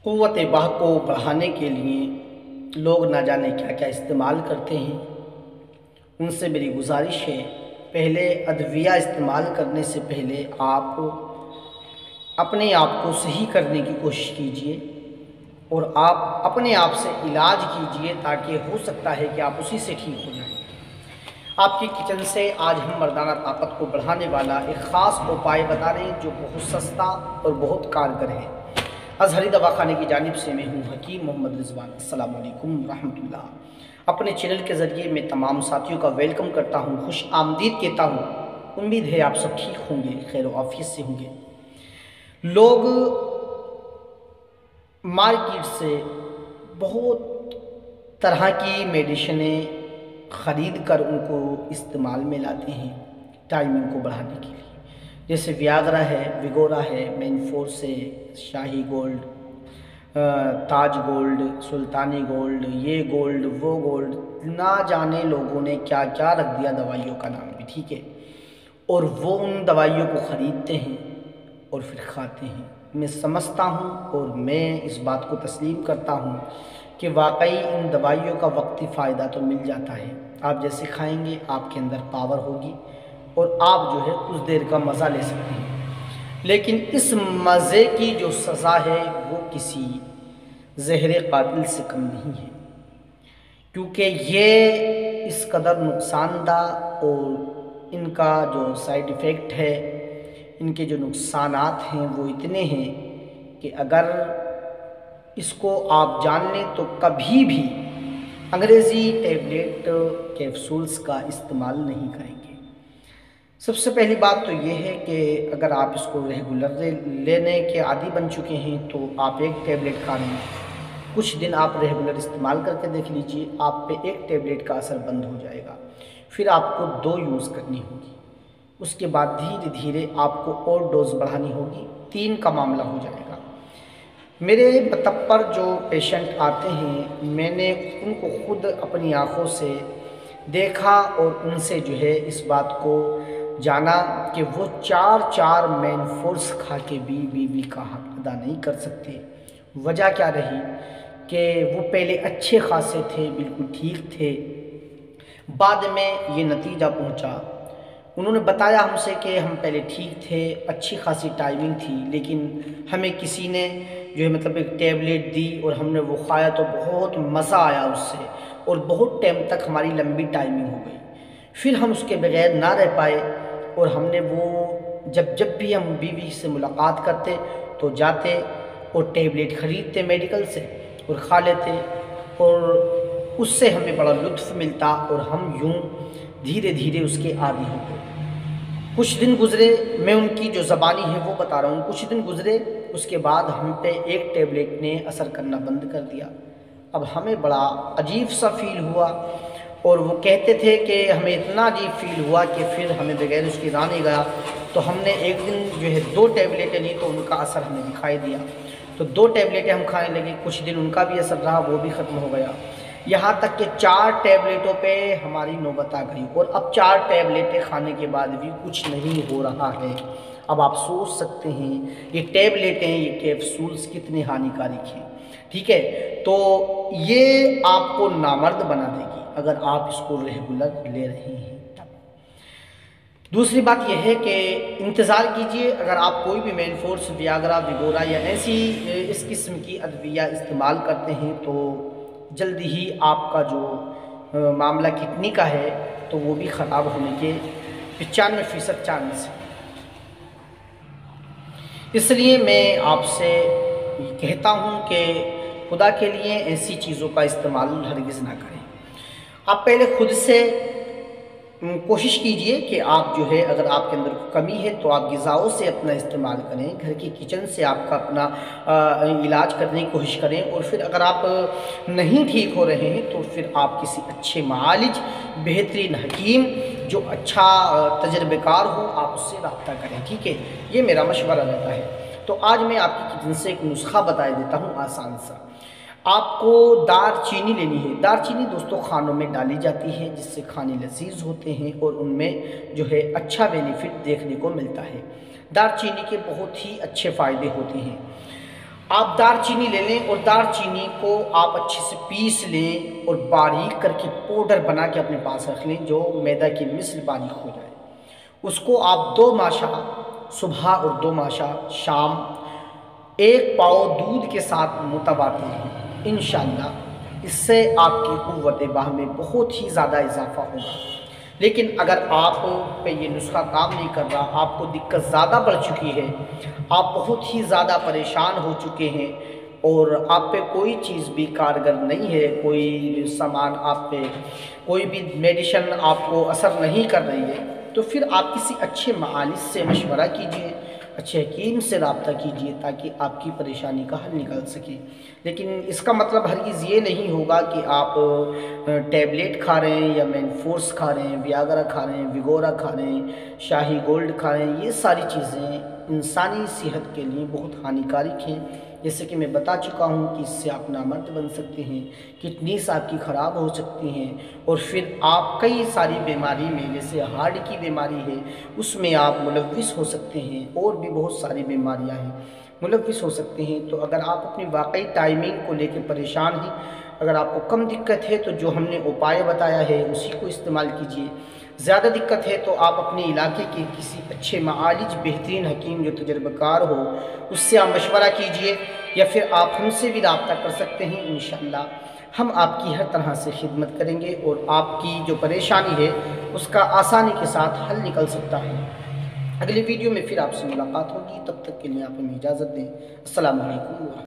क़ुव्वत बाह को बढ़ाने के लिए लोग ना जाने क्या क्या इस्तेमाल करते हैं। उनसे मेरी गुजारिश है, पहले अद्विया इस्तेमाल करने से पहले आप अपने आप को सही करने की कोशिश कीजिए और आप अपने आप से इलाज कीजिए, ताकि हो सकता है कि आप उसी से ठीक हो जाएं। आपकी किचन से आज हम मर्दाना ताकत को बढ़ाने वाला एक ख़ास उपाय बता रहे हैं, जो बहुत सस्ता और बहुत कारगर है। अज़हरी दवाखाने की जानिब से मैं हूँ हकीम मोहम्मद रिजवान। अस्सलाम वालेकुम रहमतुल्लाह। अपने चैनल के ज़रिए मैं तमाम साथियों का वेलकम करता हूँ, खुश आमदीद कहता हूँ। उम्मीद है आप सब ठीक होंगे, खैर व आफियत से होंगे। लोग मार्केट से बहुत तरह की मेडिसिनें ख़रीद कर उनको इस्तेमाल में लाते हैं टाइमिंग को बढ़ाने के लिए। जैसे वियाग्रा है, विगोरा है, मेनफोर्स है, शाही गोल्ड, ताज गोल्ड, सुल्तानी गोल्ड, ये गोल्ड वो गोल्ड, ना जाने लोगों ने क्या क्या रख दिया दवाइयों का नाम भी, ठीक है। और वो उन दवाइयों को ख़रीदते हैं और फिर खाते हैं। मैं समझता हूँ और मैं इस बात को तस्लीम करता हूँ कि वाकई इन दवाइयों का वक्ती फ़ायदा तो मिल जाता है। आप जैसे खाएंगे आपके अंदर पावर होगी और आप जो है कुछ देर का मज़ा ले सकते हैं, लेकिन इस मज़े की जो सज़ा है वो किसी ज़हर कातिल से कम नहीं है, क्योंकि ये इस कदर नुकसानदा और इनका जो साइड इफ़ेक्ट है, इनके जो नुकसानात हैं वो इतने हैं कि अगर इसको आप जान लें तो कभी भी अंग्रेज़ी टैबलेट कैप्सूल्स का इस्तेमाल नहीं करेंगे। सबसे पहली बात तो ये है कि अगर आप इसको रेगुलर लेने के आदी बन चुके हैं तो आप एक टैबलेट खा लें, कुछ दिन आप रेगुलर इस्तेमाल करके देख लीजिए, आप पे एक टैबलेट का असर बंद हो जाएगा। फिर आपको 2 यूज़ करनी होगी, उसके बाद धीरे धीरे आपको और डोज बढ़ानी होगी, 3 का मामला हो जाएगा। मेरे मतब पर जो पेशेंट आते हैं, मैंने उनको खुद अपनी आँखों से देखा और उनसे जो है इस बात को जाना कि वो 4 मेनफोर्स खा के भी का हक अदा नहीं कर सकते। वजह क्या रही कि वो पहले अच्छे खासे थे, बिल्कुल ठीक थे, बाद में ये नतीजा पहुंचा। उन्होंने बताया हमसे कि हम पहले ठीक थे, अच्छी खासी टाइमिंग थी, लेकिन हमें किसी ने जो है मतलब एक टैबलेट दी और हमने वो खाया तो बहुत मज़ा आया उससे, और बहुत टाइम तक हमारी लंबी टाइमिंग हो गई। फिर हम उसके बगैर ना रह पाए और हमने वो जब भी हम बीवी से मुलाकात करते तो जाते और टैबलेट ख़रीदते मेडिकल से और खा लेते, और उससे हमें बड़ा लुत्फ़ मिलता और हम यूँ धीरे धीरे उसके आदी हो गए। कुछ दिन गुज़रे, मैं उनकी जो ज़बानी है वो बता रहा हूँ, कुछ दिन गुज़रे, उसके बाद हम पे एक टैबलेट ने असर करना बंद कर दिया। अब हमें बड़ा अजीब सा फ़ील हुआ और वो कहते थे कि हमें इतना अजीब फ़ील हुआ कि फिर हमें बगैर उसकी रहा नहीं गया। तो हमने एक दिन जो है 2 टैबलेटें ली तो उनका असर हमें दिखाई दिया, तो 2 टैबलेटें हम खाने लगे। कुछ दिन उनका भी असर रहा, वो भी ख़त्म हो गया, यहाँ तक कि 4 टैबलेटों पे हमारी नौबत आ गई और अब 4 टैबलेटें खाने के बाद भी कुछ नहीं हो रहा है। अब आप सोच सकते हैं ये टैबलेटें, ये कैप्सूल्स कितने हानिकारक हैं, ठीक है। तो ये आपको नामर्द बना देगी अगर आप इसको रेगुलर ले रहे हैं तब। दूसरी बात यह है कि इंतज़ार कीजिए, अगर आप कोई भी मेनफोर्स, वियाग्रा, विगोरा या ऐसी इस किस्म की अद्विया इस्तेमाल करते हैं तो जल्दी ही आपका जो मामला किडनी का है तो वो भी ख़राब होने के 95% चांस है। इसलिए मैं आपसे कहता हूँ कि खुदा के लिए ऐसी चीज़ों का इस्तेमाल हरगिज़ ना करें। आप पहले खुद से कोशिश कीजिए कि आप जो है, अगर आपके अंदर कमी है तो आप ग़िज़ाओं से अपना इस्तेमाल करें, घर की किचन से आपका अपना इलाज करने की कोशिश करें। और फिर अगर आप नहीं ठीक हो रहे हैं तो फिर आप किसी अच्छे मालिज, बेहतरीन हकीम जो अच्छा तजर्बेकार हो, आप उससे रब्ता करें, ठीक है। ये मेरा मशवरा रहता है। तो आज मैं आपकी किचन से एक नुस्खा बता देता हूँ आसान सा। आपको दारचीनी लेनी है। दारचीनी दोस्तों खानों में डाली जाती है जिससे खाने लजीज होते हैं और उनमें जो है अच्छा बेनिफिट देखने को मिलता है। दारचीनी के बहुत ही अच्छे फ़ायदे होते हैं। आप दालचीनी ले लें और दालचीनी को आप अच्छे से पीस लें और बारीक करके पाउडर बना के अपने पास रख लें, जो मैदा की मिसल बारीक हो जाए। उसको आप 2 माशा सुबह और 2 माशा शाम 1 पाव दूध के साथ मुतबातिल लें। इंशाअल्लाह इससे आपकी क़ुव्वत बाह में बहुत ही ज़्यादा इजाफ़ा होगा। लेकिन अगर आप पे ये नुस्खा काम नहीं कर रहा, आपको दिक्कत ज़्यादा बढ़ चुकी है, आप बहुत ही ज़्यादा परेशान हो चुके हैं और आप पे कोई चीज़ भी कारगर नहीं है, कोई सामान आप पे, कोई भी मेडिसिन आपको असर नहीं कर रही है, तो फिर आप किसी अच्छे मालिज से मशवरा कीजिए, अच्छे हकीम से रब्ता कीजिए, ताकि आपकी परेशानी का हल निकल सके। लेकिन इसका मतलब हरगिज़ ये नहीं होगा कि आप टैबलेट खा रहे हैं या मेनफोर्स खा रहे हैं, वियागरा खा रहे हैं, विगोरा खा रहे हैं, शाही गोल्ड खा रहे हैं। ये सारी चीज़ें इंसानी सेहत के लिए बहुत हानिकारक हैं। जैसे कि मैं बता चुका हूँ कि इससे आप नामर्द बन सकते हैं, किडनीज आपकी ख़राब हो सकती हैं और फिर आप कई सारी बीमारी में, जैसे हार्ट की बीमारी है उसमें आप मुलव्विस हो सकते हैं, और भी बहुत सारी बीमारियां हैं, मुलव्विस हो सकते हैं। तो अगर आप अपनी वाकई टाइमिंग को लेकर परेशान हैं, अगर आपको कम दिक्कत है तो जो हमने उपाय बताया है उसी को इस्तेमाल कीजिए। ज़्यादा दिक्कत है तो आप अपने इलाके के किसी अच्छे मालिज बेहतरीन हकीम जो तजर्बाकार हो उससे आप मशवरा कीजिए, या फिर आप हमसे भी रब्ता कर सकते हैं। इंशाअल्लाह हम आपकी हर तरह से खिदमत करेंगे और आपकी जो परेशानी है उसका आसानी के साथ हल निकल सकता है। अगली वीडियो में फिर आपसे मुलाकात होगी, तब तक के लिए आप हमें इजाज़त दें। अस्सलामु अलैकुम।